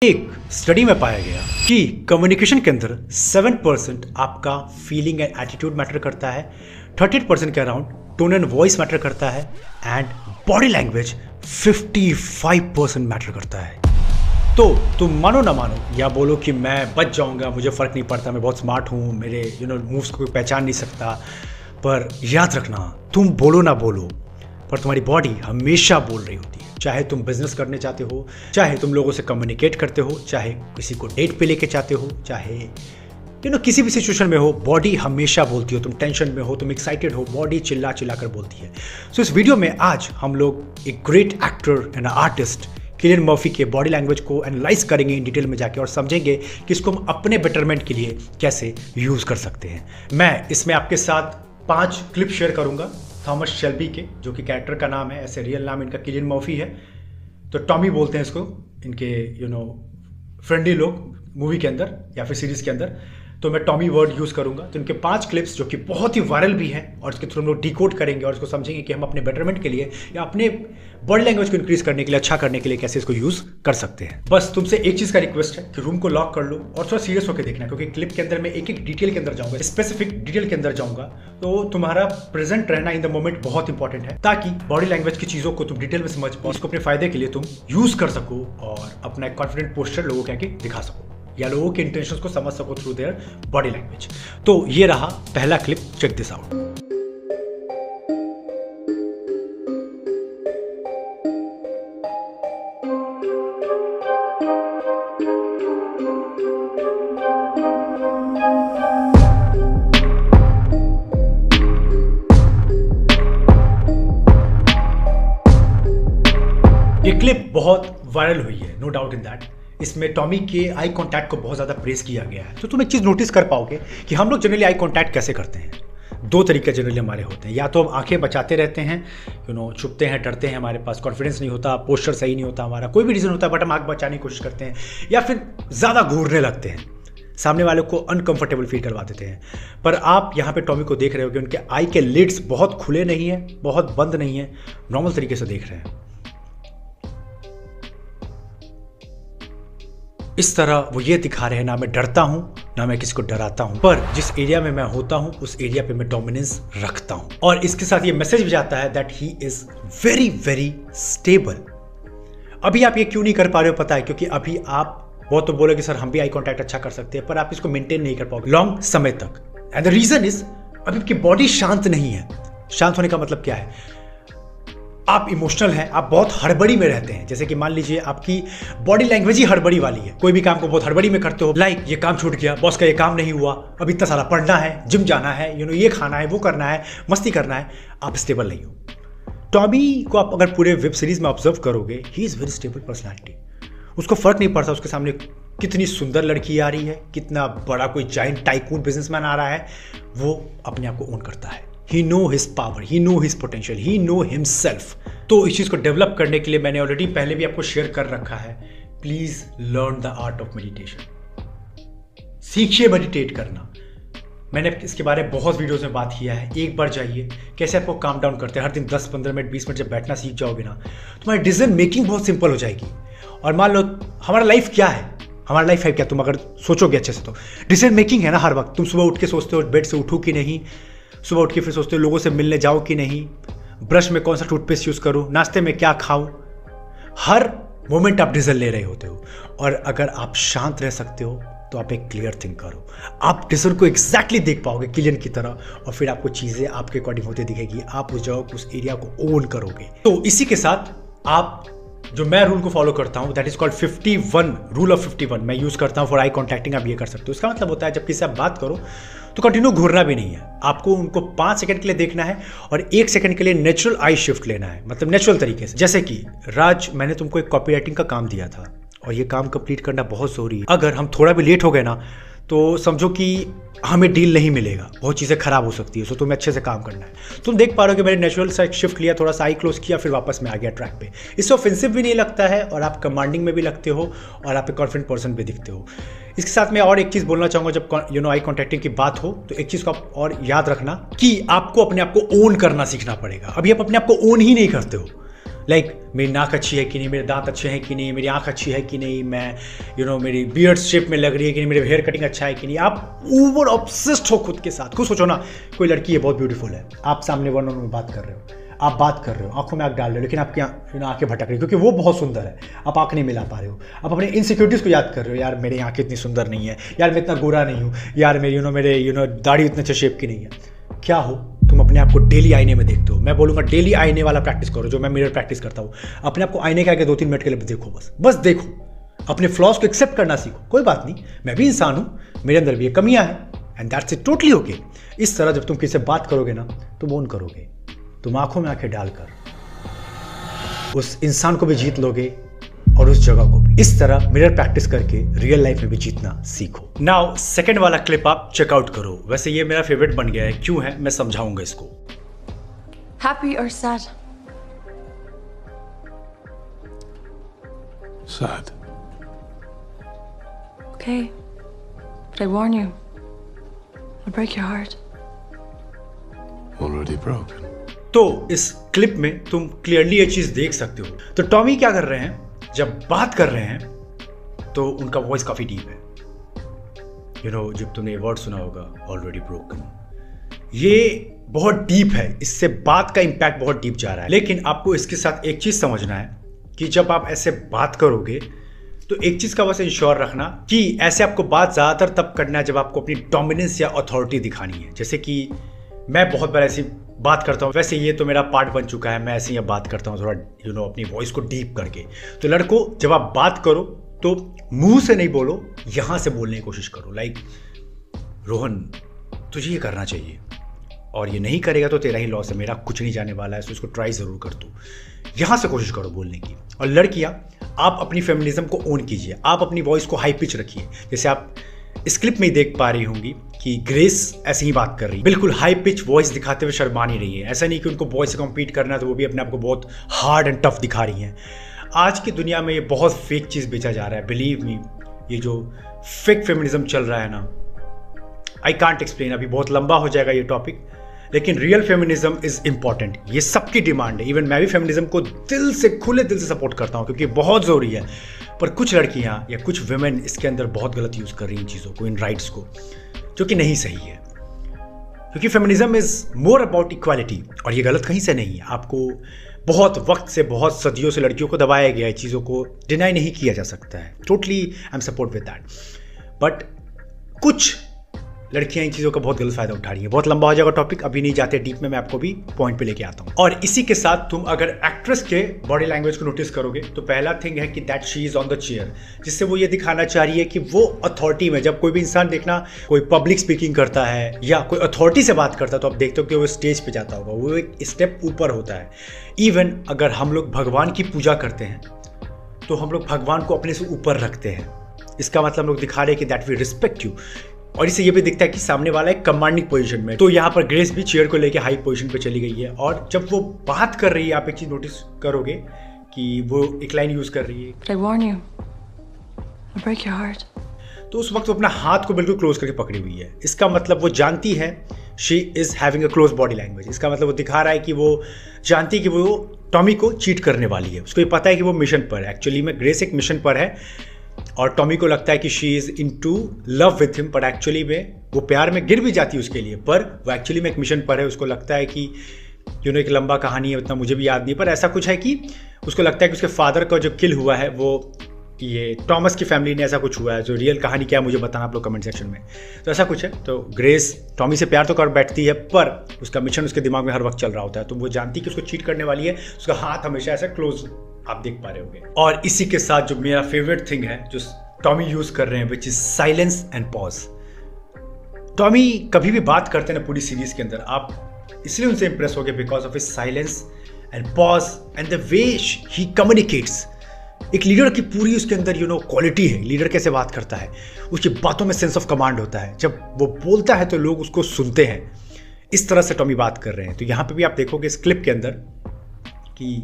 एक स्टडी में पाया गया कि कम्युनिकेशन के अंदर 7% आपका फीलिंग एंड एटीट्यूड मैटर करता है, 38% के around tone and voice matter करता है एंड बॉडी लैंग्वेज 55% मैटर करता है। तो तुम मानो ना मानो या बोलो कि मैं बच जाऊंगा, मुझे फ़र्क नहीं पड़ता, मैं बहुत स्मार्ट हूँ, मेरे मूव्स को कोई पहचान नहीं सकता, पर याद रखना तुम बोलो ना बोलो पर तुम्हारी बॉडी हमेशा बोल रही होती है। चाहे तुम बिजनेस करने चाहते हो, चाहे तुम लोगों से कम्युनिकेट करते हो, चाहे किसी को डेट पे लेके चाहते हो, चाहे किसी भी सिचुएशन में हो, बॉडी हमेशा बोलती हो। तुम टेंशन में हो, तुम एक्साइटेड हो, बॉडी चिल्ला चिल्ला कर बोलती है। सो इस वीडियो में आज हम लोग एक great actor and artist Cillian Murphy के बॉडी लैंग्वेज को एनालाइज करेंगे इन डिटेल में जाके और समझेंगे कि इसको हम अपने बेटरमेंट के लिए कैसे यूज कर सकते हैं। मैं इसमें आपके साथ 5 क्लिप शेयर करूंगा थॉमस शेल्बी के, जो कि कैरेक्टर का नाम है, ऐसे रियल नाम इनका किलियन मर्फी है, तो टॉमी बोलते हैं इसको इनके फ्रेंडली लोग मूवी के अंदर या फिर सीरीज के अंदर, तो मैं टॉमी वर्ड यूज़ करूंगा। तो इनके 5 क्लिप्स जो कि बहुत ही वायरल भी हैं और इसके थ्रू हम लोग डिकोड करेंगे और इसको समझेंगे कि हम अपने बेटरमेंट के लिए या अपने बॉडी लैंग्वेज को इंक्रीज करने के लिए, अच्छा करने के लिए कैसे इसको यूज़ कर सकते हैं। बस तुमसे एक चीज़ का रिक्वेस्ट है कि रूम को लॉक कर लो और थोड़ा सीरियस होकर देखना, क्योंकि क्लिप के अंदर मैं एक एक डिटेल के अंदर जाऊंगा, स्पेसिफिक डिटेल के अंदर जाऊंगा। तो तुम्हारा प्रेजेंट रहना इन द मोमेंट बहुत इंपॉर्टेंट है, ताकि बॉडी लैंग्वेज की चीज़ों को तुम डिटेल में समझ पाओ, इसको अपने फायदे के लिए तुम यूज़ कर सको और अपना एक कॉन्फिडेंट पोस्चर लोगों के आगे दिखा सको या लोगों के इंटेंशंस को समझ सको थ्रू देयर बॉडी लैंग्वेज। तो ये रहा पहला क्लिप, चेक दिस आउट। ये क्लिप बहुत वायरल हुई है, नो डाउट इन दैट। इसमें टॉमी के आई कांटेक्ट को बहुत ज़्यादा प्रेस किया गया है। तो तुम एक चीज़ नोटिस कर पाओगे कि हम लोग जनरली आई कांटेक्ट कैसे करते हैं। 2 तरीके जनरली हमारे होते हैं, या तो हम आंखें बचाते रहते हैं, छुपते हैं, डरते हैं, हमारे पास कॉन्फिडेंस नहीं होता, पोस्चर सही नहीं होता, हमारा कोई भी रीज़न होता है बट हम आंख बचाने की कोशिश करते हैं, या फिर ज़्यादा घूरने लगते हैं, सामने वाले को अनकंफर्टेबल फील करवा देते हैं। पर आप यहाँ पे टॉमी को देख रहे हो कि उनके आई के लिड्स बहुत खुले नहीं है, बहुत बंद नहीं है, नॉर्मल तरीके से देख रहे हैं। इस तरह वो ये दिखा रहे हैं, ना मैं डरता हूं ना मैं किसी को डराता हूं, पर जिस एरिया में मैं होता हूं उस एरिया पे मैं डोमिनेंस रखता हूं। और इसके साथ ये मैसेज भी जाता है that he is very very stable. अभी आप ये क्यों नहीं कर पा रहे हो पता है, क्योंकि अभी आप बहुत तो बोलोगे सर हम भी आई कांटेक्ट अच्छा कर सकते हैं, पर आप इसको मेंटेन नहीं कर पाओगे लॉन्ग समय तक। एंड द रीजन इज अभी आपकी बॉडी शांत नहीं है। शांत होने का मतलब क्या है? आप इमोशनल हैं, आप बहुत हड़बड़ी में रहते हैं। जैसे कि मान लीजिए आपकी बॉडी लैंग्वेज ही हड़बड़ी वाली है, कोई भी काम को बहुत हड़बड़ी में करते हो, लाइक ये काम छूट गया, बॉस का ये काम नहीं हुआ, अब इतना सारा पढ़ना है, जिम जाना है, ये खाना है, वो करना है, मस्ती करना है, आप स्टेबल नहीं हो। टॉमी को आप अगर पूरे वेब सीरीज में ऑब्जर्व करोगे, he is very stable personality. उसको फर्क नहीं पड़ता उसके सामने कितनी सुंदर लड़की आ रही है, कितना बड़ा कोई जाइंट टाइकून बिजनेसमैन आ रहा है, वो अपने आप को ओन करता है। He know his power, he know his potential, he know himself। तो इस चीज़ को डेवलप करने के लिए मैंने ऑलरेडी पहले भी आपको शेयर कर रखा है, please learn the art of meditation. सीखिए मेडिटेट करना। मैंने इसके बारे में बहुत वीडियोस में बात किया है, एक बार जाइए कैसे आपको काम डाउन करते हैं। हर दिन 10-15 मिनट 20 मिनट जब बैठना सीख जाओगे ना, तुम्हारी डिसीजन मेकिंग बहुत सिंपल हो जाएगी। और मान लो हमारा लाइफ क्या है, हमारा लाइफ है क्या, तुम अगर सोचोगे अच्छे से तो डिसीजन मेकिंग है ना। हर वक्त तुम सुबह उठ के सोचते हो बेड से उठूँ कि नहीं, सुबह उठ के फिर सोचते हो लोगों से मिलने जाओ कि नहीं, ब्रश में कौन सा टूथपेस्ट यूज़ करूँ, नाश्ते में क्या खाऊं। हर मोमेंट आप डिसीजन ले रहे होते हो। और अगर आप शांत रह सकते हो तो आप एक क्लियर थिंक करो, आप डिसीजन को एग्जैक्टली देख पाओगे किलियन की तरह, और फिर आपको चीज़ें आपके अकॉर्डिंग होते दिखेगी, आप उस जगह उस एरिया को ओन करोगे। तो इसी के साथ आप जो मैं रूल को फॉलो करता हूं, that is called 51 rule of 51, मैं यूज करता हूं फॉर आई कॉन्टैक्टिंग। आप ये कर सकते हो। इसका मतलब होता है जब किसी से आप बात करो तो कंटिन्यू घूरना भी नहीं है, आपको उनको 5 सेकंड के लिए देखना है और 1 सेकंड के लिए नेचुरल आई शिफ्ट लेना है, मतलब नेचुरल तरीके से। जैसे कि राज, मैंने तुमको एक कॉपी राइटिंग का काम दिया था और ये काम कंप्लीट करना बहुत जरूरी है। अगर हम थोड़ा भी लेट हो गए ना तो समझो कि हमें डील नहीं मिलेगा, बहुत चीज़ें खराब हो सकती है। सो तुम्हें अच्छे से काम करना है। तुम देख पा रहे हो कि मैंने नेचुरल साइड शिफ्ट लिया, थोड़ा सा आई क्लोज किया, फिर वापस में आ गया ट्रैक पे। इससे ऑफेंसिव भी नहीं लगता है और आप कमांडिंग में भी लगते हो और आप एक कॉन्फिडेंट पर्सन भी दिखते हो। इसके साथ मैं और एक चीज़ बोलना चाहूँगा, जब आई कॉन्टैक्टिंग की बात हो तो एक चीज़ को आप और याद रखना कि आपको अपने आप को ओन करना सीखना पड़ेगा। अभी आप अपने आप को ओन ही नहीं करते हो। लाइक मेरी नाक अच्छी है कि नहीं, मेरे दांत अच्छे हैं कि नहीं, मेरी आंख अच्छी है कि नहीं, मैं मेरी बियर्ड शेप में लग रही है कि नहीं, मेरे हेयर कटिंग अच्छा है कि नहीं। आप ओवर ऑब्सेस्ड हो खुद के साथ। खुद सोचो ना, कोई लड़की है बहुत ब्यूटीफुल है, आप सामने वन ऑन वन बात कर रहे हो, आप बात कर रहे हो, आंखों में आंख डाल रहे हो, लेकिन आपकी आंखें भटक रही, क्योंकि वो बहुत सुंदर है, आप आंख नहीं मिला पा रहे हो। आप अपने इनसिक्योरिटीज़ को याद कर रहे हो, यार मेरी आंखें इतनी सुंदर नहीं है, यार मैं इतना गोरा नहीं हूँ, यार मेरी मेरे दाढ़ी इतने अच्छे शेप की नहीं है। क्या हो, तुम अपने आप को डेली आईने में देखते हो। मैं बोलूँगा डेली आईने वाला प्रैक्टिस करो, जो मैं मिरर प्रैक्टिस करता हूँ। अपने आप को आईने के आगे 2-3 मिनट के लिए देखो, बस देखो, अपने फ्लॉज को एक्सेप्ट करना सीखो। कोई बात नहीं, मैं भी इंसान हूँ, मेरे अंदर भी ये कमियाँ हैं, and that's it, totally okay. इस तरह जब तुम किसी से बात करोगे ना, तुम ओन करोगे, तुम आंखों में आंखें डालकर उस इंसान को भी जीत लोगे और उस जगह को भी। इस तरह मिरर प्रैक्टिस करके रियल लाइफ में भी जीतना सीखो। नाउ सेकंड वाला क्लिप आप चेकआउट करो। वैसे ये मेरा फेवरेट बन गया है, क्यों है मैं समझाऊंगा इसको। Happy or sad? Sad. Okay, but I warn you, I'll break your heart. Already broken. तो इस क्लिप में तुम क्लियरली ये चीज देख सकते हो। तो टॉमी क्या कर रहे हैं, जब बात कर रहे हैं तो उनका वॉइस काफी डीप है। जब तुमने ये वर्ड सुना होगा, ऑलरेडी ब्रोकन, ये बहुत डीप है, इससे बात का इंपैक्ट बहुत डीप जा रहा है। लेकिन आपको इसके साथ एक चीज समझना है कि जब आप ऐसे बात करोगे तो एक चीज का बस इंश्योर रखना कि ऐसे आपको बात ज्यादातर तब करना है जब आपको अपनी डोमिनेंस या अथॉरिटी दिखानी है। जैसे कि मैं बहुत बार ऐसी बात करता हूँ, वैसे ये तो मेरा पार्ट बन चुका है, मैं ऐसे ही बात करता हूँ थोड़ा अपनी वॉइस को डीप करके। तो लड़कों, जब आप बात करो तो मुंह से नहीं बोलो, यहां से बोलने की कोशिश करो। लाइक, रोहन तुझे ये करना चाहिए, और ये नहीं करेगा तो तेरा ही लॉस है, मेरा कुछ नहीं जाने वाला है, तो इसको ट्राई जरूर कर तू। यहां से कोशिश करो बोलने की। और लड़कियां, आप अपनी फेमिनिज्म को ओन कीजिए, आप अपनी वॉइस को हाई पिच रखिए। जैसे आप इस क्लिप में देख पा रही होंगी कि ग्रेस ऐसे ही बात कर रही है, बिल्कुल हाई पिच वॉइस दिखाते हुए शर्मा नहीं रही है। ऐसा नहीं कि उनको बॉय से कम्पीट करना है तो वो भी अपने आप को बहुत हार्ड एंड टफ दिखा रही हैं। आज की दुनिया में ये बहुत फेक चीज़ बेचा जा रहा है, बिलीव मी। ये जो फेक फेमिनिज्म चल रहा है ना, आई कांट एक्सप्लेन, अभी बहुत लंबा हो जाएगा ये टॉपिक। लेकिन रियल फेमिनिज्म इज इंपॉर्टेंट, ये सबकी डिमांड है। इवन मैं भी फेमिनिज्म को दिल से, खुले दिल से सपोर्ट करता हूँ, क्योंकि बहुत ज़रूरी है। पर कुछ लड़कियाँ या कुछ वुमेन इसके अंदर बहुत गलत यूज़ कर रही हैं इन चीज़ों को, इन राइट्स को, जो कि नहीं सही है। क्योंकि feminism is more about equality, और ये गलत कहीं से नहीं है। आपको बहुत वक्त से, बहुत सदियों से लड़कियों को दबाया गया है, चीज़ों को डिनाई नहीं किया जा सकता है। Totally I am support with that. But कुछ लड़कियां इन चीज़ों का बहुत गलत फायदा उठा रही हैं। बहुत लंबा हो जाएगा टॉपिक, अभी नहीं जाते डीप में, मैं आपको भी पॉइंट पे लेके आता हूं। और इसी के साथ तुम अगर एक्ट्रेस के बॉडी लैंग्वेज को नोटिस करोगे तो पहला थिंग है कि that she is on the chair, जिससे वो ये दिखाना चाह रही है कि वो अथॉरिटी में। जब कोई भी इंसान, देखना, कोई पब्लिक स्पीकिंग करता है या कोई अथॉरिटी से बात करता है तो आप देखते हो कि वो स्टेज पे जाता होगा, वो एक स्टेप ऊपर होता है। इवन अगर हम लोग भगवान की पूजा करते हैं तो हम लोग भगवान को अपने से ऊपर रखते हैं। इसका मतलब हम लोग दिखा रहे हैं कि दैट वी रिस्पेक्ट यू। और इससे ये भी दिखता है कि सामने वाला एक कमांडिंग पोजीशन में। तो यहाँ पर ग्रेस भी चेयर को लेके हाई पोजीशन पे चली गई है, और जब वो बात कर रही है, आप एक चीज नोटिस करोगे कि वो एक लाइन यूज कर रही है, But I warn you, I'll break your heart. तो उस वक्त वो अपना हाथ को बिल्कुल क्लोज करके पकड़ी हुई है। इसका मतलब वो जानती है, she is having a close body language. इसका मतलब वो दिखा रहा है कि वो जानती है कि वो टॉमी को चीट करने वाली है। उसको ये पता है कि वो मिशन पर है। एक्चुअली में ग्रेस एक मिशन पर है, और टॉमी को लगता है कि she is in to love with him, but actually में वो प्यार में गिर भी जाती है उसके लिए, पर वो एक्चुअली में एक मिशन पर है। उसको लगता है कि एक लंबा कहानी है, उतना मुझे भी याद नहीं, पर ऐसा कुछ है कि उसको लगता है कि उसके फादर का जो किल हुआ है वो ये टॉमस की फैमिली ने, ऐसा कुछ हुआ है। जो रियल कहानी क्या है मुझे बताना आप लोग कमेंट सेक्शन में। तो ऐसा कुछ है। तो ग्रेस टॉमी से प्यार तो कर बैठती है, पर उसका मिशन उसके दिमाग में हर वक्त चल रहा होता है। तो वो जानती है कि उसको चीट करने वाली है, उसका हाथ हमेशा ऐसा क्लोज आप देख पा रहे होंगे। और इसी के साथ जो मेरा फेवरेट थिंग है जो टॉमी यूज कर रहे हैं, which is silence and pause. Tommy कभी भी बात करते हैं ना पूरी सीरीज के अंदर, आप इसलिए उनसे इंप्रेस हो गए because of his silence and pause and the way he communicates. एक लीडर की पूरी उसके अंदर क्वालिटी है। लीडर कैसे बात करता है, उसकी बातों में सेंस ऑफ कमांड होता है। जब वो बोलता है तो लोग उसको सुनते हैं। इस तरह से टॉमी बात कर रहे हैं। तो यहाँ पे भी आप देखोगे इस क्लिप के अंदर कि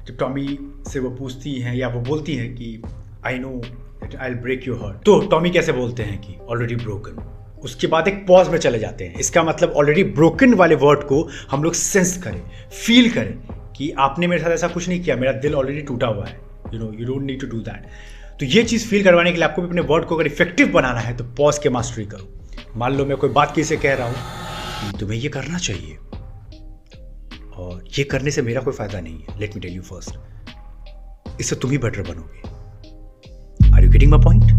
जब टॉमी से वो पूछती हैं या वो बोलती हैं कि I know that I will break your heart, तो टॉमी कैसे बोलते हैं कि ऑलरेडी ब्रोकन। उसके बाद एक पॉज में चले जाते हैं। इसका मतलब ऑलरेडी ब्रोकन वाले वर्ड को हम लोग सेंस करें, फील करें कि आपने मेरे साथ ऐसा कुछ नहीं किया, मेरा दिल ऑलरेडी टूटा हुआ है, you don't need to do that. तो ये चीज़ फील करवाने के लिए आपको भी अपने वर्ड को अगर इफेक्टिव बनाना है तो पॉज के मास्टरी करो। मान लो मैं कोई बात किसी से कह रहा हूँ कि तुम्हें ये करना चाहिए और ये करने से मेरा कोई फायदा नहीं है, let me tell you first, इससे तुम ही बेटर बनोगे। Are you getting my point?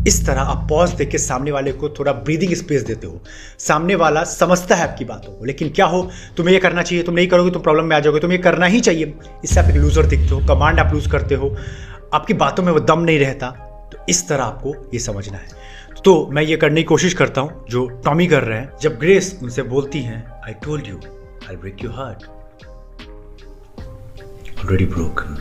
इस तरह आप पॉज देके सामने वाले को थोड़ा ब्रीदिंग स्पेस देते हो। सामने वाला समझता है आपकी बातों को, लेकिन क्या हो, तुम्हें ये करना चाहिए, तुम नहीं करोगे तो प्रॉब्लम में आ जाओगे, तुम्हें ये करना ही चाहिए। इससे आप एक लूजर दिखते हो, कमांड आप लूज करते हो, आपकी बातों में वो दम नहीं रहता। तो इस तरह आपको ये समझना है। तो मैं ये करने की कोशिश करता हूं जो टॉमी कर रहे हैं। जब ग्रेस उनसे बोलती हैं, I told you I break your heart, already broken.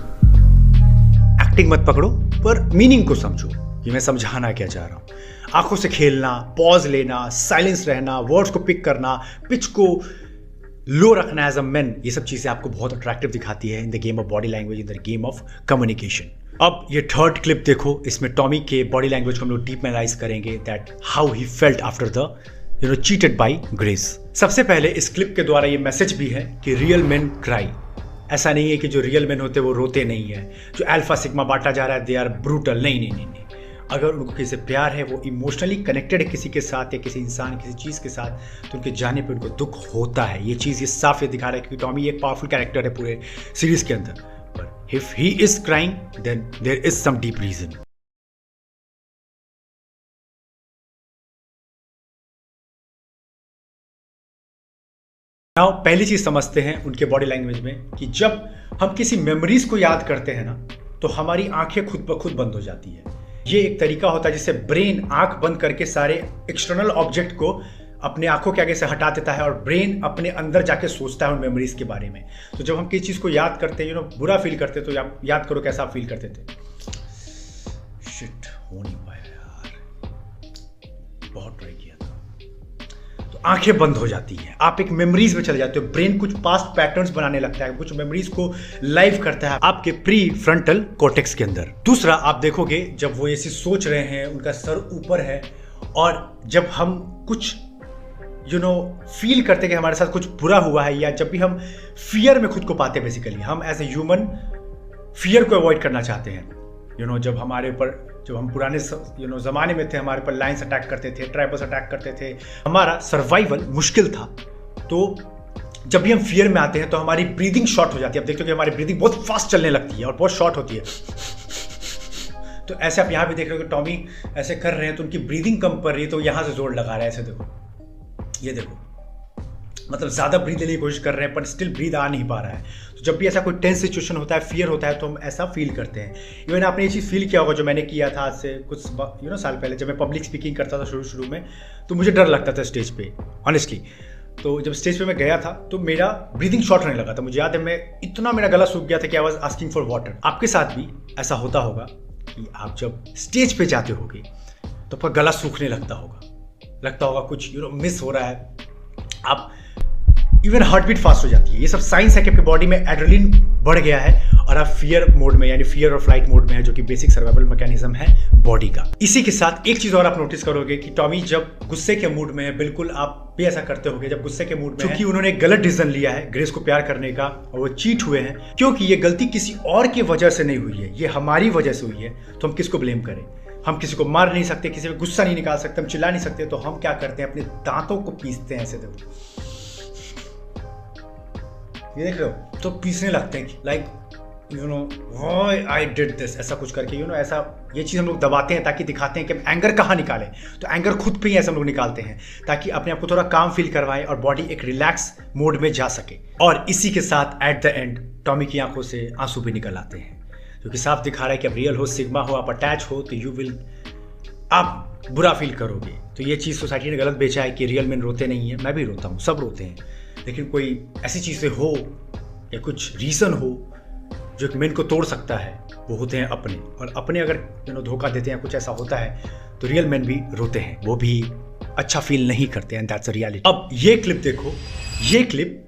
Acting मत पकड़ो, पर मीनिंग को समझो कि मैं समझाना क्या चाह रहा हूं। आंखों से खेलना, पॉज लेना, साइलेंस रहना, वर्ड्स को पिक करना, पिच को लो रखना एज अ मैन, ये सब चीजें आपको बहुत अट्रैक्टिव दिखाती है in the game of body language, in the game of communication. अब ये थर्ड क्लिप देखो, इसमें टॉमी के बॉडी लैंग्वेज को हम लोग डीप एनालाइज करेंगे, that how he felt after the cheated by Grace. सबसे पहले इस क्लिप के द्वारा ये मैसेज भी है कि रियल मेन क्राई। ऐसा नहीं है कि जो रियल मेन होते हैं वो रोते नहीं है, जो अल्फा सिग्मा बांटा जा रहा है दे आर ब्रूटल, नहीं नहीं नहीं नहीं। अगर उनको किसी से प्यार है, वो इमोशनली कनेक्टेड है किसी के साथ या किसी इंसान, किसी चीज़ के साथ, तो उनके जाने पे उनको दुख होता है। ये चीज़ ये साफ ये दिखा रहा है कि टॉमी एक पावरफुल कैरेक्टर है पूरे सीरीज के अंदर। But if he is crying then there is some deep reason. Now पहली चीज समझते हैं उनके बॉडी लैंग्वेज में कि जब हम किसी मेमोरीज को याद करते हैं ना, तो हमारी आंखें खुद ब खुद बंद हो जाती है। ये एक तरीका होता है जिससे ब्रेन आंख बंद करके सारे एक्सटर्नल ऑब्जेक्ट को अपने आंखों के आगे से हटा देता है और ब्रेन अपने अंदर जाके सोचता है उन मेमोरीज के बारे में। तो जब हम किसी चीज को याद करते हैं, बुरा फील करते हैं, तो आप याद करो कैसा आप फील करते थे। शिट, हो नहीं पाया यार, बहुत ट्राई किया था। तो आंखें बंद हो जाती हैं, आप एक मेमोरीज में चले जाते हो। ब्रेन कुछ पास्ट पैटर्न्स बनाने लगता है, कुछ मेमोरीज को लाइव करता है आपके प्री फ्रंटल कॉर्टेक्स के अंदर। दूसरा, आप देखोगे जब वो ऐसी सोच रहे हैं, उनका सर ऊपर है, और जब हम कुछ फील करते कि हमारे साथ कुछ बुरा हुआ है, या जब भी हम फियर में खुद को पाते हैं, बेसिकली हम एज ए ह्यूमन फियर को अवॉइड करना चाहते हैं। जब हमारे ऊपर, जब हम पुराने ज़माने में थे, हमारे ऊपर लाइन्स अटैक करते थे, ट्राइबल्स अटैक करते थे, हमारा सर्वाइवल मुश्किल था। तो जब भी हम फियर में आते हैं तो हमारी ब्रीदिंग शॉर्ट हो जाती है। आप देखते हो कि हमारी ब्रीदिंग बहुत फास्ट चलने लगती है और बहुत शॉर्ट होती है। तो ऐसे आप यहाँ भी देख रहे हो कि टॉमी ऐसे कर रहे हैं तो उनकी ब्रीदिंग कम पड़ रही है, तो यहाँ से जोर लगा रहे हैं। ऐसे देखो, ये देखो, मतलब ज़्यादा ब्रीद लेने की कोशिश कर रहे हैं पर स्टिल ब्रीद आ नहीं पा रहा है। तो जब भी ऐसा कोई टेंस सिचुएशन होता है, फियर होता है, तो हम ऐसा फील करते हैं। इवन आपने ये चीज़ फील किया होगा जो मैंने किया था आज से कुछ साल पहले, जब मैं पब्लिक स्पीकिंग करता था शुरू में, तो मुझे डर लगता था स्टेज पे, ऑनेस्टली। तो जब स्टेज पे मैं गया था तो मेरा ब्रीदिंग शॉर्ट होने लगा था। मुझे याद है, मैं इतना मेरा गला सूख गया था कि I was asking for water. आपके साथ भी ऐसा होता होगा कि आप जब स्टेज पे जाते होगे तो आपका गला सूखने लगता होगा कुछ मिस हो रहा है, आप इवन हार्ट बीट फास्ट हो जाती है। ये सब साइंस है कि आपके बॉडी में एड्रेनलिन बढ़ गया है और आप फियर मोड में, यानी फियर और फ्लाइट मोड में है, जो कि बेसिक सर्वाइवल मैकेनिज्म है बॉडी का। इसी के साथ एक चीज और आप नोटिस करोगे कि टॉमी जब गुस्से के मूड में है, बिल्कुल आप भी ऐसा करते होगे जब गुस्से के मूड में, क्योंकि उन्होंने एक गलत डिसीजन लिया है ग्रेस को प्यार करने का और वो चीट हुए हैं, क्योंकि ये गलती किसी और की वजह से नहीं हुई है, ये हमारी वजह से हुई है। तो हम किसको ब्लेम करें? हम किसी को मार नहीं सकते, किसी पे गुस्सा नहीं निकाल सकते, हम चिल्ला नहीं सकते। तो हम क्या करते हैं, अपने दांतों को पीसते हैं। ऐसे देखो, ये देख रहे हो, तो पीसने लगते हैं, like why I did this, ऐसा कुछ करके ऐसा ये चीज़ हम लोग दबाते हैं ताकि दिखाते हैं कि हम एंगर कहाँ निकालें। तो एंगर खुद पे ही ऐसे हम लोग निकालते हैं ताकि अपने आप को थोड़ा काम फील करवाएं और बॉडी एक रिलैक्स मोड में जा सके। और इसी के साथ एट द एंड टॉमी की आंखों से आंसू भी निकल आते हैं, जो कि साफ दिखा रहा है कि अब रियल हो, सिग्मा हो, आप अटैच हो, तो आप बुरा फील करोगे। तो ये चीज़ सोसाइटी ने गलत बेचा है कि रियल मेन रोते नहीं है। मैं भी रोता हूँ, सब रोते हैं, लेकिन कोई ऐसी चीज़ें हो या कुछ रीज़न हो जो एक मेन को तोड़ सकता है, वो होते हैं अपने। और अपने अगर धोखा देते हैं, कुछ ऐसा होता है, तो रियल मेन भी रोते हैं, वो भी अच्छा फील नहीं करते हैं। That's a reality. अब ये क्लिप देखो, ये clip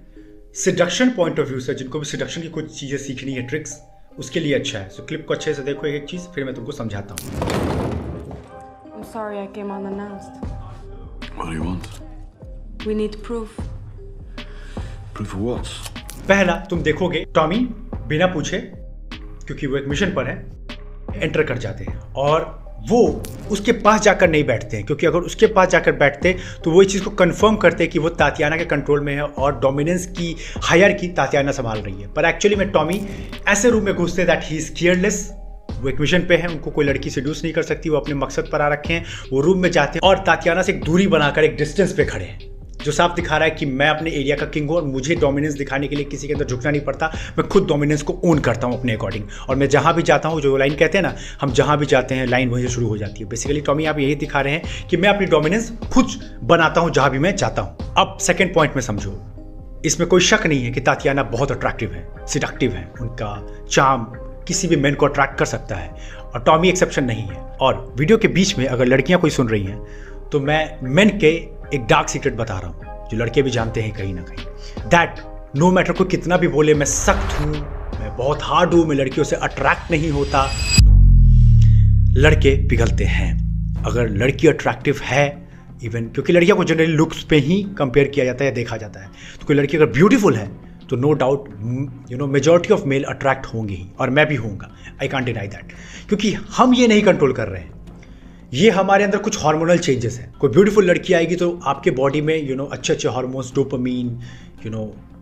seduction point of view से, जिनको भी सिडक्शन की कुछ चीज़ें सीखनी है, ट्रिक्स, उसके लिए अच्छा है। सो क्लिप को अच्छे से देखो एक चीज़, फिर मैं तुमको समझाता हूँ। I'm sorry I came unannounced. What do you want? We need proof. Proof of what? पहला, तुम देखोगे टॉमी बिना पूछे, क्योंकि वो एक मिशन पर है, एंटर कर जाते हैं और वो उसके पास जाकर नहीं बैठते हैं, क्योंकि अगर उसके पास जाकर बैठते तो वो इस चीज़ को कंफर्म करते हैं कि वो तातियाना के कंट्रोल में है और डोमिनेंस की हायरार्की तातियाना संभाल रही है। पर एक्चुअली में टॉमी ऐसे रूम में घुसते दैट ही इज केयरलेस। वो एक मिशन पे है, उनको कोई लड़की सेड्यूस नहीं कर सकती, वो अपने मकसद पर आ रखे हैं। वो रूम में जाते हैं और तातियाना से एक दूरी बनाकर एक डिस्टेंस पे खड़े हैं, जो साफ दिखा रहा है कि मैं अपने एरिया का किंग हूँ और मुझे डोमिनेंस दिखाने के लिए किसी के अंदर झुकना नहीं पड़ता। मैं खुद डोमिनेंस को ओन करता हूँ अपने अकॉर्डिंग, और मैं जहाँ भी जाता हूँ, जो लाइन कहते हैं ना, हम जहाँ भी जाते हैं लाइन वहीं से शुरू हो जाती है। बेसिकली टॉमी आप यही दिखा रहे हैं कि मैं अपनी डोमिनेंस खुद बनाता हूँ जहाँ भी मैं जाता हूँ। अब सेकेंड पॉइंट में समझो, इसमें कोई शक नहीं है कि तातियाना बहुत अट्रैक्टिव है, सिडक्टिव है, उनका चार्म किसी भी मैन को अट्रैक्ट कर सकता है और टॉमी एक्सेप्शन नहीं है। और वीडियो के बीच में अगर लड़कियां कोई सुन रही हैं तो मैं मेन के एक डार्क सीक्रेट बता रहा हूँ जो लड़के भी जानते हैं कहीं ना कहीं, दैट नो मैटर कोई कितना भी बोले मैं सख्त हूँ, मैं बहुत हार्ड हूँ, मैं लड़कियों से अट्रैक्ट नहीं होता, लड़के पिघलते हैं। अगर लड़की अट्रैक्टिव है, इवन क्योंकि लड़कियों को जनरली लुक्स पे ही कंपेयर किया जाता है, देखा जाता है, तो कोई लड़की अगर ब्यूटीफुल है तो no doubt majority of male attract होंगे ही, और मैं भी होऊंगा, आई कांट डिनाई दैट, क्योंकि हम ये नहीं कंट्रोल कर रहे हैं, ये हमारे अंदर कुछ हार्मोनल चेंजेस हैं। कोई ब्यूटीफुल लड़की आएगी तो आपके बॉडी में अच्छे अच्छे हार्मोन्स, डोपामीन,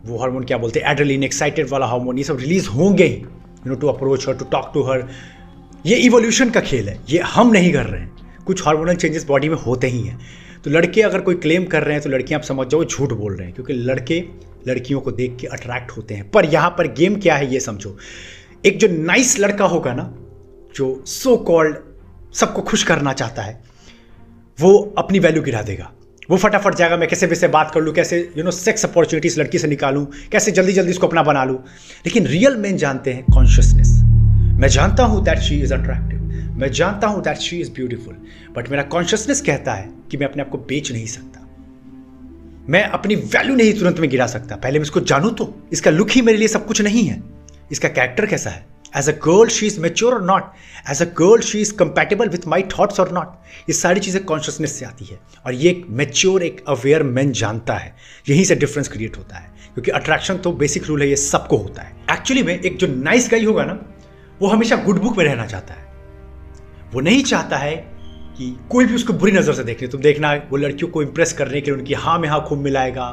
वो हार्मोन क्या बोलते हैं, एड्रेनलिन, एक्साइटेड वाला हार्मोन, ये सब रिलीज होंगे ही, to approach her, to talk to her. ये इवोल्यूशन का खेल है, ये हम नहीं कर रहे हैं, कुछ हार्मोनल चेंजेस बॉडी में होते ही हैं। तो लड़के अगर कोई क्लेम कर रहे हैं तो लड़कियां आप समझ जाओ झूठ बोल रहे हैं, क्योंकि लड़के लड़कियों को देख के अट्रैक्ट होते हैं। पर यहाँ पर गेम क्या है ये समझो, एक जो नाइस लड़का होगा ना, जो सो कॉल्ड सबको खुश करना चाहता है, वो अपनी वैल्यू गिरा देगा, वो फटाफट जाएगा, मैं कैसे भी से बात कर लूँ, कैसे सेक्स अपॉर्चुनिटीज लड़की से निकालूं, कैसे जल्दी जल्दी इसको अपना बना लूँ। लेकिन रियल मैन जानते हैं कॉन्शियसनेस। मैं जानता हूँ दैट शी इज अट्रैक्टिव, मैं जानता हूँ that she is beautiful, but मेरा कॉन्शियसनेस कहता है कि मैं अपने आप को बेच नहीं सकता, मैं अपनी वैल्यू नहीं तुरंत में गिरा सकता, पहले मैं इसको जानूं तो। इसका लुक ही मेरे लिए सब कुछ नहीं है, इसका कैरेक्टर कैसा है, as a girl she is mature और not, as a girl she is compatible with my thoughts और नॉट। ये सारी चीजें कॉन्शियसनेस से आती है, और ये एक मेच्योर, एक अवेयर मैन जानता है। यहीं से डिफरेंस क्रिएट होता है, क्योंकि अट्रैक्शन तो बेसिक रूल है, ये सबको होता है। एक्चुअली में एक जो नाइस गाई होगा ना, वो हमेशा गुड बुक में रहना चाहता है, वो नहीं चाहता है कि कोई भी उसको बुरी नज़र से देख ले। तुम देखना, वो लड़कियों को इंप्रेस करने के लिए उनकी हाँ में हाँ खूब मिलाएगा,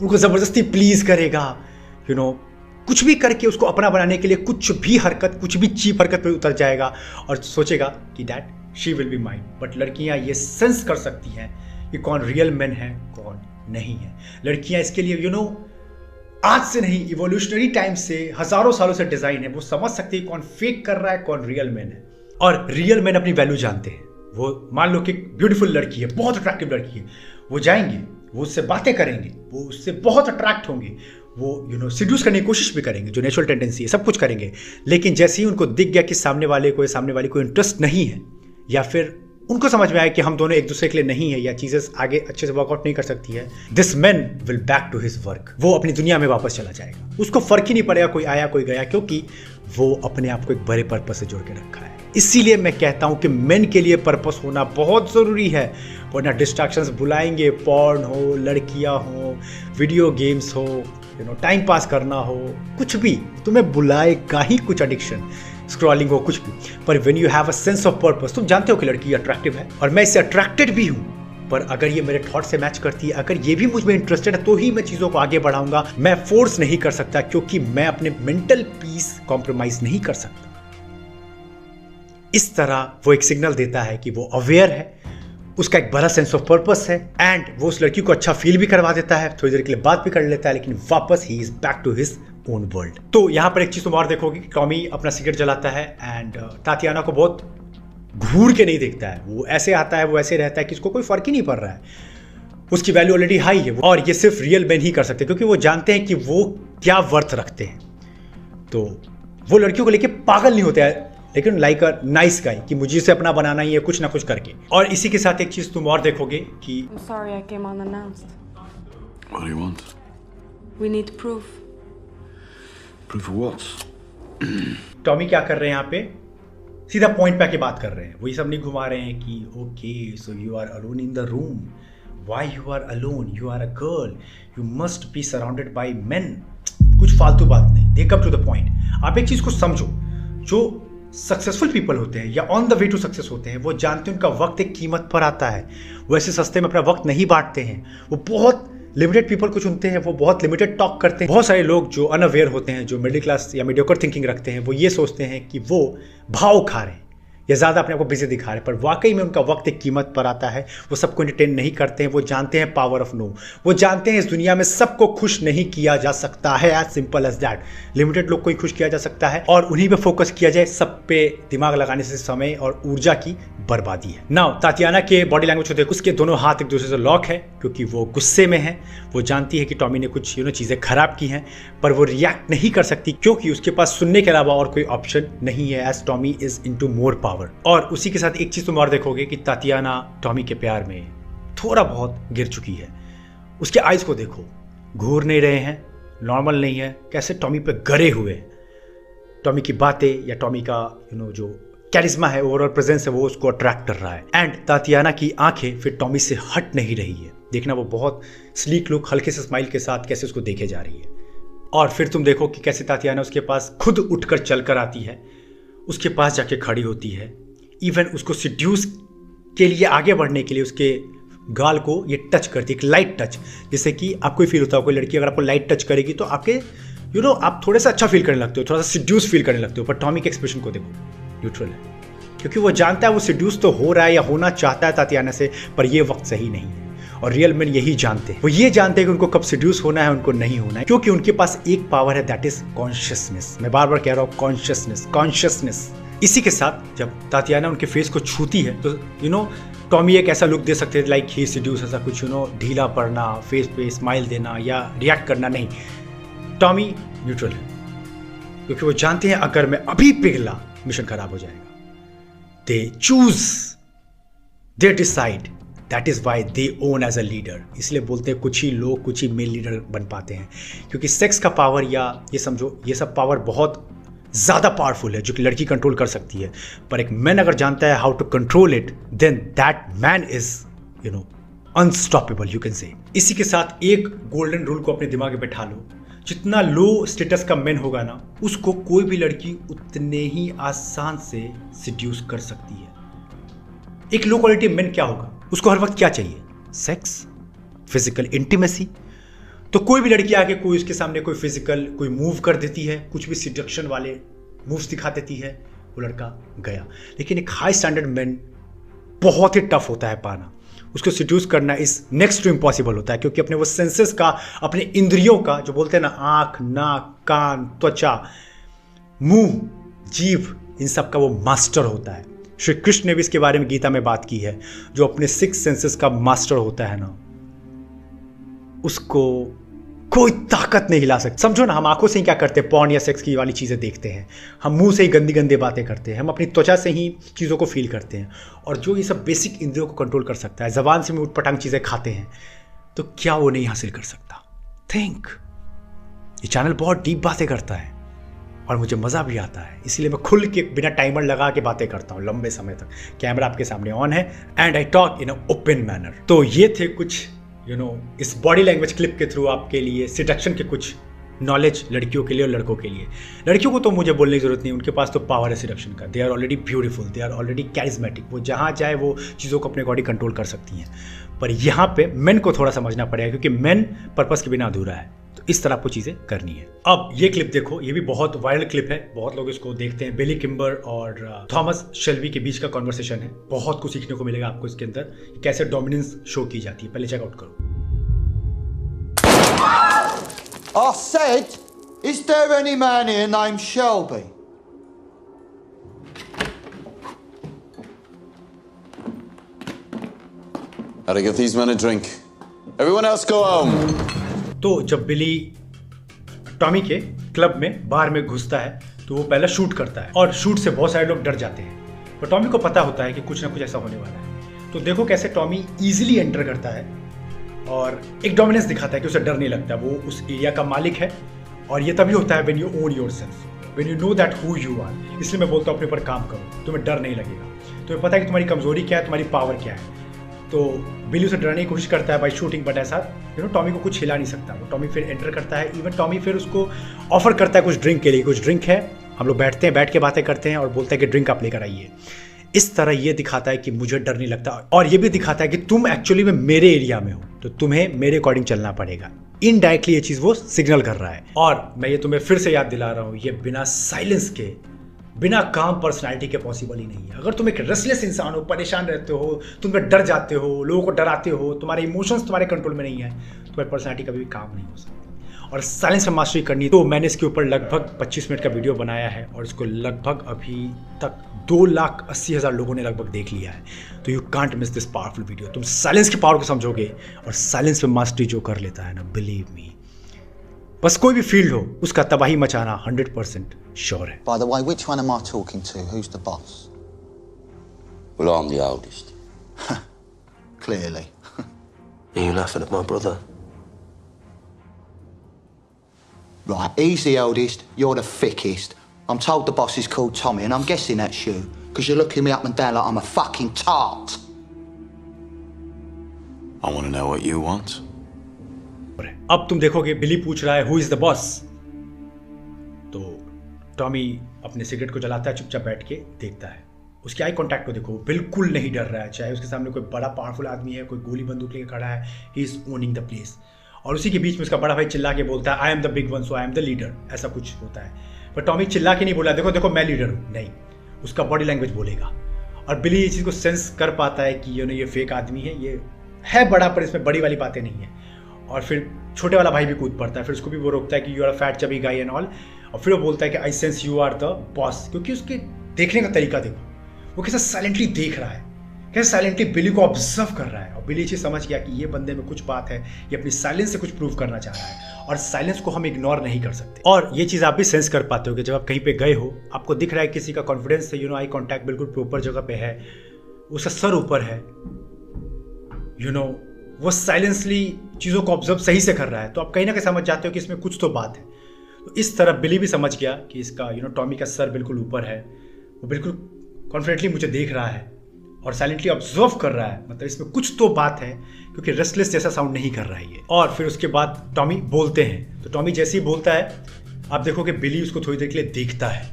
उनको ज़बरदस्ती प्लीज करेगा, कुछ भी करके उसको अपना बनाने के लिए कुछ भी हरकत, कुछ भी चीप हरकत पे उतर जाएगा और सोचेगा कि that she will be mine. But लड़कियां ये सेंस कर सकती हैं कि कौन रियल मैन है, कौन नहीं है। लड़कियां इसके लिए आज से नहीं, इवोल्यूशनरी टाइम से, हजारों सालों से डिजाइन है, वो समझ सकती है कौन फेक कर रहा है, कौन रियल मैन है। और रियल मैन अपनी वैल्यू जानते हैं। वो मान लो कि ब्यूटीफुल लड़की है, बहुत अट्रैक्टिव लड़की है, वो जाएंगे, वो उससे बातें करेंगे, वो उससे बहुत अट्रैक्ट होंगे, वो सिड्यूस करने की कोशिश भी करेंगे, जो नेचुरल टेंडेंसी है, सब कुछ करेंगे। लेकिन जैसे ही उनको दिख गया कि सामने वाले को इंटरेस्ट नहीं है, या फिर उनको समझ में आया कि हम दोनों एक दूसरे के लिए नहीं है, या चीजें आगे अच्छे से वर्कआउट नहीं कर सकती है, this man will back to his work. वो अपनी दुनिया में वापस चला जाएगा, उसको फर्क ही नहीं पड़ेगा कोई आया कोई गया, क्योंकि वो अपने आप को एक बड़े पर्पस से जोड़ के रखा है। इसीलिए मैं कहता हूं कि मेन के लिए पर्पस होना बहुत जरूरी है, वरना डिस्ट्रैक्शंस बुलाएंगे, पॉर्न हो, लड़कियां हो, वीडियो गेम्स हो, टाइम पास करना हो, कुछ भी तुम्हें बुलाएगा ही, कुछ एडिक्शन, स्क्रॉलिंग हो, कुछ भी। पर when you have a sense of purpose, तुम जानते हो कि लड़की अट्रैक्टिव है और मैं इससे अट्रैक्टेड भी हूं, पर अगर ये मेरे थॉट से मैच करती है, अगर ये भी मुझ में इंटरेस्टेड है, तो ही मैं चीजों को आगे बढ़ाऊंगा। मैं फोर्स नहीं कर सकता, क्योंकि मैं अपने मेंटल पीस कॉम्प्रोमाइज नहीं कर सकता। इस तरह वो एक सिग्नल देता है कि वो अवेयर है, उसका एक बड़ा सेंस ऑफ पर्पस है, एंड वो उस लड़की को अच्छा फील भी करवा देता है, थोड़ी देर के लिए बात भी कर लेता है, लेकिन वापस he is back to his own world. तो यहां पर एक चीज तुम और देखोगे कि टॉमी अपना सिगरेट जलाता है एंड तातियाना को बहुत घूर के नहीं देखता है, वो ऐसे आता है, वो ऐसे रहता है कि इसको कोई फर्क ही नहीं पड़ रहा है, उसकी वैल्यू ऑलरेडी हाई है, और ये सिर्फ रियल मैन ही कर सकते हैं, क्योंकि वो जानते हैं कि वो क्या वर्थ रखते हैं। तो वो लड़कियों को लेके पागल नहीं होते हैं, लेकिन लाइक अ नाइस गाय, कि मुझे इसे अपना बनाना ही है, कुछ ना कुछ करके। और इसी के साथ एक चीज तुम और देखोगे कि I'm sorry I came unannounced. What do you want? We need proof. Proof of what? Tommy क्या कर रहे हैं यहाँ पे, सीधा पॉइंट पे आके बात कर रहे हैं, वही सब नहीं घुमा रहे हैं कि okay so you are alone in the room, why you are alone, you are a girl, you must be surrounded by men, कुछ फालतू बात नहीं, they come to the point. आप एक चीज को समझो, जो सक्सेसफुल पीपल होते हैं या on the way to success होते हैं, वो जानते हैं उनका वक्त एक कीमत पर आता है। वो ऐसे सस्ते में अपना वक्त नहीं बांटते हैं। वो बहुत लिमिटेड पीपल को चुनते हैं, वो बहुत लिमिटेड टॉक करते हैं। बहुत सारे लोग जो अनअवेयर होते हैं, जो मिडिल क्लास या मीडियोकर थिंकिंग रखते हैं, वो ये सोचते हैं कि वो भाव खा रहे हैं या ज़्यादा अपने आप को बिजी दिखा रहे हैं, पर वाकई में उनका वक्त एक कीमत पर आता है। वो सबको एंटरटेन नहीं करते हैं। वो जानते हैं पावर ऑफ नो। वो जानते हैं इस दुनिया में सबको खुश नहीं किया जा सकता है, as simple as that. Limited लोग को ही खुश किया जा सकता है और उन्हीं पे फोकस किया जाए। सब पे दिमाग लगाने से समय और ऊर्जा की बर्बादी है। नाउ तातियाना के बॉडी लैंग्वेज को देखो, उसके दोनों हाथ एक दूसरे से लॉक है क्योंकि वो गुस्से में है। वो जानती है कि टॉमी ने कुछ चीज़ें खराब की हैं, पर वो रिएक्ट नहीं कर सकती क्योंकि उसके पास सुनने के अलावा और कोई ऑप्शन नहीं है, as Tommy is into more power. और उसी के साथ एक चीज़ तुम और देखोगे कि तातियाना टॉमी के प्यार में थोड़ा बहुत गिर चुकी है। उसके आइज को देखो, घूर नहीं रहे हैं, नॉर्मल नहीं है, कैसे टॉमी पे गड़े हुए हैं। टॉमी की बातें या टॉमी का जो कैरिज्मा है, ओवरऑल प्रेजेंस है, वो उसको अट्रैक्ट कर रहा है। एंड तातियाना की आंखें फिर टॉमी से हट नहीं रही है। देखना, वो बहुत स्लीक लुक, हल्के से स्माइल के साथ कैसे उसको देखे जा रही है। और फिर तुम देखो कि कैसे तातियाना उसके पास खुद उठकर चलकर आती है, उसके पास जाके खड़ी होती है, इवन उसको सिड्यूस के लिए, आगे बढ़ने के लिए उसके गाल को ये टच करती है, एक लाइट टच। जैसे कि आपको ही फील होता है, कोई लड़की अगर आपको लाइट टच करेगी तो आपके आप थोड़ा सा अच्छा फील करने लगते हो, थोड़ा सा सिड्यूस फील करने लगते हो। पर टॉमी के एक्सप्रेशन को देखो, न्यूट्रल है, क्योंकि वो जानता है वो सिड्यूस तो हो रहा है या होना चाहता है तातियाना से, पर ये वक्त सही नहीं है। और रियल मैन यही जानते हैं, वो ये जानते हैं कि उनको कब सिड्यूस होना है, उनको नहीं होना है, क्योंकि उनके पास एक पावर है, दैट इज कॉन्शियसनेस। मैं बार बार कह रहा हूँ, कॉन्शियसनेस। इसी के साथ जब तातियाना उनके फेस को छूती है तो टॉमी एक ऐसा लुक दे सकते हैं लाइक ही सिड्यूस, ऐसा कुछ ढीला पड़ना, फेस पे स्माइल देना या रिएक्ट करना नहीं। टॉमी न्यूट्रल है, क्योंकि वो जानते हैं अगर मैं अभी पिघला मिशन खराब हो जाएगा। They choose, they decide, that is why they own as a leader. इसलिए बोलते हैं कुछ ही लोग, कुछ ही मेल लीडर बन पाते हैं, क्योंकि सेक्स का पावर या ये समझो ये सब पावर बहुत ज़्यादा पावरफुल है जो कि लड़की कंट्रोल कर सकती है। पर एक मैन अगर जानता है how to control it, then that man is unstoppable, you can say. इसी के साथ एक गोल्डन रूल को अपने दिमाग में बैठा लो, जितना लो स्टेटस का मैन होगा ना, उसको कोई भी लड़की उतने ही आसान से सिड्यूस कर सकती है। एक लो क्वालिटी मैन क्या होगा, उसको हर वक्त क्या चाहिए? Sex, physical intimacy. तो कोई भी लड़की आके कोई उसके सामने कोई फिजिकल कोई मूव कर देती है, कुछ भी सिडक्शन वाले मूव्स दिखा देती है, वो लड़का गया। लेकिन एक हाई स्टैंडर्ड मैन बहुत ही टफ होता है पाना, उसको सिड्यूस करना इज नेक्स्ट टू इम्पॉसिबल होता है, क्योंकि अपने वो सेंसेस का, अपने इंद्रियों का, जो बोलते हैं ना, आंख, नाक, कान, त्वचा, मुंह, जीभ, इन सब का वो मास्टर होता है। श्री कृष्ण ने भी इसके बारे में गीता में बात की है, जो अपने 6 सेंसेस का मास्टर होता है ना, उसको कोई ताकत नहीं हिला सकती। समझो ना, हम आंखों से ही क्या करते हैं, पॉर्न या सेक्स की वाली चीज़ें देखते हैं, हम मुंह से ही गंदी गंदी बातें करते हैं, हम अपनी त्वचा से ही चीज़ों को फील करते हैं। और जो ये सब बेसिक इंद्रियों को कंट्रोल कर सकता है, जबान से भी उटपटांग चीज़ें खाते हैं, तो क्या वो नहीं हासिल कर सकता? थिंक। ये चैनल बहुत डीप बातें करता है और मुझे मज़ा भी आता है, इसलिए मैं खुल के बिना टाइमर लगा के बातें करता हूँ लंबे समय तक। कैमरा आपके सामने ऑन है and I talk in a open manner. तो ये थे कुछ इस बॉडी लैंग्वेज क्लिप के थ्रू आपके लिए सिडक्शन के कुछ नॉलेज लड़कियों के लिए और लड़कों के लिए। लड़कियों को तो मुझे बोलने की जरूरत नहीं, उनके पास तो पावर है सिडक्शन का। They are already beautiful, they are already charismatic, वो जहाँ जाए वो चीज़ों को अपने अकॉर्डिंग कंट्रोल कर सकती हैं। पर यहाँ पे मेन को थोड़ा समझना पड़ेगा, क्योंकि मेन पर्पस के बिना अधूरा है, तो इस तरह आपको चीज़ें करनी है। अब ये क्लिप देखो, ये भी बहुत वायरल क्लिप है, बहुत लोग इसको देखते हैं। बिली किम्बर और थॉमस शेल्बी के बीच का कॉन्वर्सेशन है, बहुत कुछ सीखने को मिलेगा आपको इसके अंदर, कैसे डोमिनेंस शो की जाती है। पहले चेकआउट करो। I said, is there any man here named Shelby? Gotta give these men a drink. Everyone else go home. तो जब बिली टॉमी के क्लब में बार में घुसता है तो वो पहला शूट करता है, और शूट से बहुत सारे लोग डर जाते हैं, पर टॉमी को पता होता है कि कुछ ना कुछ ऐसा होने वाला है। तो देखो कैसे टॉमी इजीली एंटर करता है और एक डोमिनेंस दिखाता है कि उसे डर नहीं लगता, वो उस एरिया का मालिक है। और ये तभी होता है when you own yourself, when you know that who you are. इसलिए मैं बोलता हूँ अपने पर काम करो, तुम्हें डर नहीं लगेगा, तुम्हें पता है कि तुम्हारी कमजोरी क्या है, तुम्हारी पावर क्या है। तो बिली उसे डराने की कोशिश करता है बाय शूटिंग, बट ऐसा टॉमी को कुछ हिला नहीं सकता। वो टॉमी फिर एंटर करता है। इवन टॉमी फिर उसको ऑफर करता है कुछ ड्रिंक के लिए, कुछ ड्रिंक है, हम लोग बैठते हैं, बैठ के बातें करते हैं और बोलता है कि ड्रिंक आप लेकर आइए। इस तरह ये दिखाता है कि मुझे डर नहीं लगता, और ये भी दिखाता है कि तुम एक्चुअली में मेरे एरिया में हो तो तुम्हें मेरे अकॉर्डिंग चलना पड़ेगा। इनडायरेक्टली ये चीज़ वो सिग्नल कर रहा है। और मैं ये तुम्हें फिर से याद दिला रहा हूँ, ये बिना साइलेंस के, बिना काम पर्सनालिटी के पॉसिबल ही नहीं है। अगर तुम एक रेस्टलेस इंसान हो, परेशान रहते हो, तुम डर जाते हो, लोगों को डराते हो, तुम्हारे इमोशंस तुम्हारे कंट्रोल में नहीं है, तुम्हारी पर्सनालिटी कभी भी काम नहीं हो सकती। और साइलेंस में मास्टरी करनी, तो मैंने इसके ऊपर लगभग 25 मिनट का वीडियो बनाया है और इसको लगभग अभी तक 2,80,000 लोगों ने लगभग देख लिया है। तो you can't miss this powerful video. तुम साइलेंस की पावर को समझोगे, और साइलेंस में मास्टरी जो कर लेता है ना, बिलीव मी, बस कोई भी फील्ड हो उसका तबाही मचाना 100% श्योर है। By the way, which one am I talking to? Who's the boss? Well, I'm the oldest. Clearly. Are you laughing at my brother? Right, he's the eldest, you're the thickest. I'm told the boss is called Tommy, and I'm guessing that's you, because you're looking me up and down like I'm a fucking tart. I want to know what you want. अब तुम देखोगे बिली पूछ रहा है who is the boss, तो Tommy अपने cigarette को जलाता है, चुपचाप बैठ के देखता है। उसके आई कांटेक्ट को देखो, बिल्कुल नहीं डर रहा है, चाहे उसके सामने कोई बड़ा पावरफुल आदमी है, कोई गोली बंदूक लेकर खड़ा है, he is owning the place. और उसी के बीच में उसका बड़ा भाई चिल्ला के बोलता है I am the big one, so I am the leader, ऐसा कुछ होता है। पर टॉमी चिल्ला के नहीं बोला देखो देखो मैं लीडर हूँ, नहीं, उसका बॉडी लैंग्वेज बोलेगा। और बिली ये चीज़ को सेंस कर पाता है कि ये फेक आदमी है, ये है बड़ा पर इसमें बड़ी वाली बातें नहीं है। और फिर छोटे वाला भाई भी कूद पड़ता है, फिर उसको भी वो रोकता है कि you are a fat chubby guy and all. और फिर वो बोलता है कि I sense you are the boss, क्योंकि उसके देखने का तरीका देखो, वो कैसे साइलेंटली देख रहा है, कैसे साइलेंटली बिली को ऑब्जर्व कर रहा है। और बिली चीज समझ गया कि ये बंदे में कुछ बात है, ये अपनी साइलेंस से कुछ प्रूव करना चाह रहा है, और साइलेंस को हम इग्नोर नहीं कर सकते। और ये चीज़ आप भी सेंस कर पाते हो कि जब आप कहीं पे गए हो, आपको दिख रहा है किसी का कॉन्फिडेंस है, आई कॉन्टैक्ट बिल्कुल प्रॉपर जगह पे है, उसका सर ऊपर है, वो साइलेंसली चीज़ों को ऑब्जर्व सही से कर रहा है, तो आप कहीं ना कहीं समझ जाते हो कि इसमें कुछ तो बात है। तो इस तरह बिली भी समझ गया कि इसका टॉमी का सर बिल्कुल ऊपर है, वो बिल्कुल कॉन्फिडेंटली मुझे देख रहा है और साइलेंटली ऑब्जर्व कर रहा है, मतलब इसमें कुछ तो बात है, क्योंकि रेस्टलेस जैसा साउंड नहीं कर रहा है ये। और फिर उसके बाद टॉमी बोलते हैं, तो टॉमी जैसे ही बोलता है आप देखोगे बिली उसको थोड़ी देर के लिए देखता है।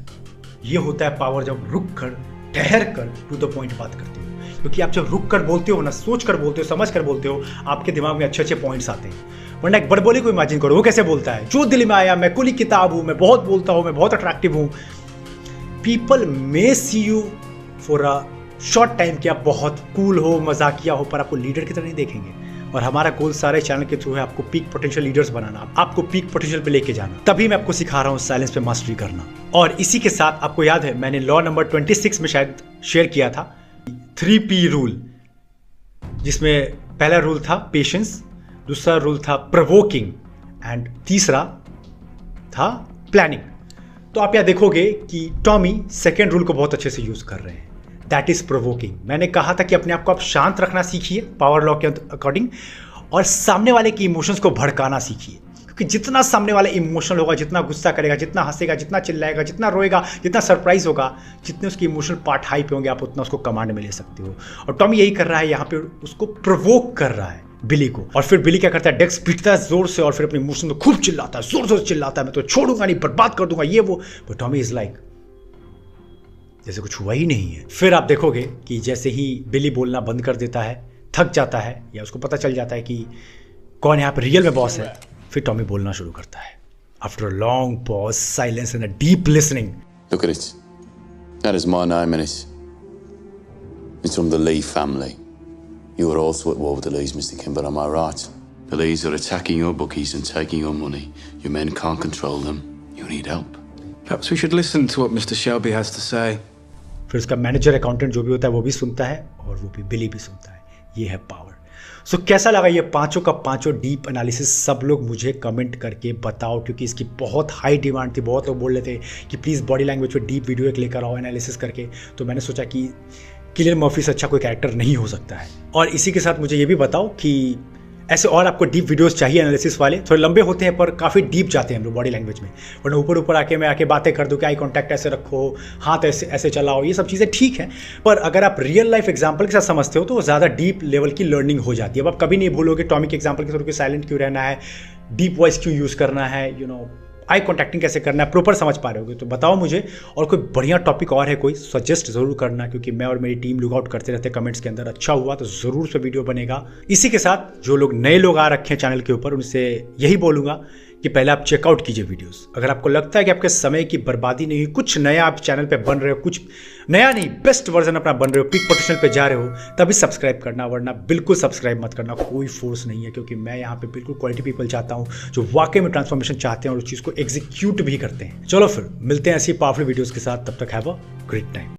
ये होता है पावर, जब रुक कर, ठहर कर, टू द पॉइंट बात करते हो। क्योंकि आप जब रुक कर बोलते हो ना, सोच कर बोलते हो, समझ कर बोलते हो, आपके दिमाग में अच्छे अच्छे पॉइंट्स आते हैं। वरना एक बड़बोली को इमेजिन करो, वो कैसे बोलता है, जो दिल में आया, मैं कुली किताब हूँ, मैं बहुत बोलता हूँ, मैं बहुत अट्रैक्टिव हूँ। People may see you for a short time कि आप बहुत कूल हो, मजाकिया हो, पर आपको लीडर की तरह नहीं देखेंगे। और हमारा गोल सारे चैनल के थ्रू है आपको पीक पोटेंशियल लीडर्स बनाना, आपको पीक पोटेंशियल पे लेके जाना। तभी मैं आपको सिखा रहा हूँ साइलेंस पे मास्टरी करना। और इसी के साथ आपको याद है मैंने लॉ नंबर 26 में शायद शेयर किया था 3P रूल, जिसमें पहला रूल था पेशेंस, दूसरा रूल था प्रोवोकिंग, एंड तीसरा था प्लानिंग। तो आप यहाँ देखोगे कि टॉमी सेकेंड रूल को बहुत अच्छे से यूज कर रहे हैं, दैट इज प्रोवोकिंग। मैंने कहा था कि अपने आप को आप शांत रखना सीखिए पावर लॉ के अकॉर्डिंग, और सामने वाले की इमोशंस को भड़काना सीखिए। क्योंकि जितना सामने वाला इमोशनल होगा, जितना गुस्सा करेगा, जितना हंसेगा, जितना चिल्लाएगा, जितना रोएगा, जितना सरप्राइज होगा, जितने उसके इमोशनल पार्ट हाई पे होंगे, आप उतना उसको कमांड में ले सकते हो। और टॉमी यही कर रहा है यहाँ पे, उसको प्रोवोक कर रहा है बिली को। और फिर बिली क्या करता है, डेस्क पीटता है जोर से, और फिर अपने इमोशन को खूब चिल्लाता है, जोर जोर से चिल्लाता है, मैं तो छोड़ूंगा नहीं, बर्बाद कर दूंगा, ये वो। बट टॉमी इज लाइक जैसे कुछ हुआ ही नहीं है। फिर आप देखोगे कि जैसे ही बिली बोलना बंद कर देता है, थक जाता है, या उसको पता चल जाता है कि कौन यहाँ पे रियल में बॉस है, फिर टॉमी बोलना शुरू करता है। After a long pause, silence and a deep listening. Look at it. That is my name, and it's from the Lee family. You are also at war with the Lees, Mr. Kimber, am I right? The Lees are attacking your bookies and taking your money. Your men can't control them. You need help. Perhaps we should listen to what Mr. Shelby has to say. फिर उसका manager accountant जो भी होता है वो भी सुनता है, और वो भी बिली भी सुनता है। ये है पावर। सो कैसा लगा ये पांचों का पांचों डीप एनालिसिस? सब लोग मुझे कमेंट करके बताओ, क्योंकि इसकी बहुत हाई डिमांड थी। बहुत लोग बोल रहे थे कि प्लीज़ बॉडी लैंग्वेज पे डीप वीडियो एक लेकर आओ एनालिसिस करके। तो मैंने सोचा कि किलियन मर्फी से अच्छा कोई कैरेक्टर नहीं हो सकता है। और इसी के साथ मुझे ये भी बताओ कि ऐसे और आपको डीप वीडियोस चाहिए एनालिसिस वाले, थोड़े लंबे होते हैं पर काफ़ी डीप जाते हैं हम लोग बॉडी लैंग्वेज में, वरना ऊपर ऊपर आके मैं आके बातें कर दूँ कि आई कॉन्टैक्ट ऐसे रखो, हाथ ऐसे ऐसे चलाओ, ये सब चीज़ें ठीक है, पर अगर आप रियल लाइफ एग्जाम्पल के साथ समझते हो तो ज़्यादा डीप लेवल की लर्निंग हो जाती है। अब आप कभी नहीं भूलोगे टॉमी के एग्जाम्पल के थ्रू कि साइलेंट क्यों रहना है, डीप वॉइस क्यों यूज़ करना है, आई कॉन्टैक्टिंग कैसे करना है, प्रॉपर समझ पा रहे होगे। तो बताओ मुझे, और कोई बढ़िया टॉपिक और है कोई सजेस्ट ज़रूर करना, क्योंकि मैं और मेरी टीम लुक आउट करते रहते हैं कमेंट्स के अंदर। अच्छा हुआ तो ज़रूर से वीडियो बनेगा। इसी के साथ जो लोग नए लोग आ रखे हैं चैनल के ऊपर, उनसे यही बोलूँगा कि पहले आप चेकआउट कीजिए वीडियोस। अगर आपको लगता है कि आपके समय की बर्बादी नहीं हुई, कुछ नया आप चैनल पे बन रहे हो, कुछ नया नहीं बेस्ट वर्जन अपना बन रहे हो, पीक पोटेंशियल पे जा रहे हो, तभी सब्सक्राइब करना, वरना बिल्कुल सब्सक्राइब मत करना। कोई फोर्स नहीं है, क्योंकि मैं यहाँ पे बिल्कुल क्वालिटी पीपल चाहता हूँ जो वाकई में ट्रांसफॉर्मेशन चाहते हैं और उस चीज़ को एग्जीक्यूट भी करते हैं। चलो फिर मिलते हैं ऐसी पावरफुल वीडियोज़ के साथ, तब तक हैव अ ग्रेट टाइम।